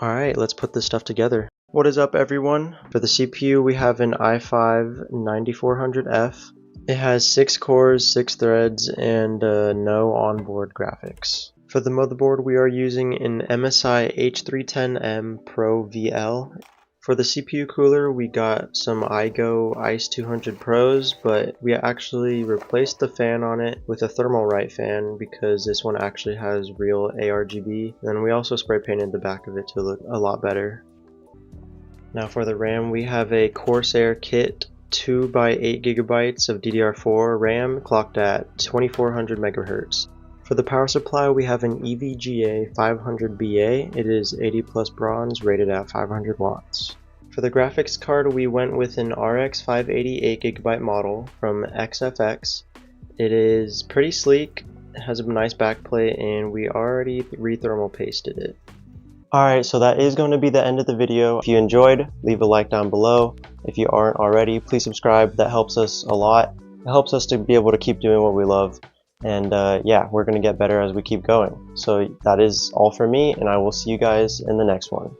Alright, let's put this stuff together. What is up, everyone? For the CPU, we have an i5-9400F. It has 6 cores, 6 threads, and no onboard graphics. For the motherboard, we are using an MSI H310M Pro VL. For the CPU cooler, we got some iGo ICE 200 Pros, but we actually replaced the fan on it with a Thermalright fan because this one actually has real ARGB. And we also spray painted the back of it to look a lot better. Now for the RAM, we have a Corsair kit 2 by 8 gigabytes of DDR4 RAM clocked at 2400 megahertz. For the power supply, we have an EVGA 500BA. It is 80 plus bronze, rated at 500 watts. For the graphics card, we went with an RX 580 8GB model from XFX. It is pretty sleek, it has a nice backplate, and we already re-thermal pasted it. Alright, so that is going to be the end of the video. If you enjoyed, leave a like down below. If you aren't already, please subscribe. That helps us a lot. It helps us to be able to keep doing what we love. And yeah, we're going to get better as we keep going. So that is all for me, and I will see you guys in the next one.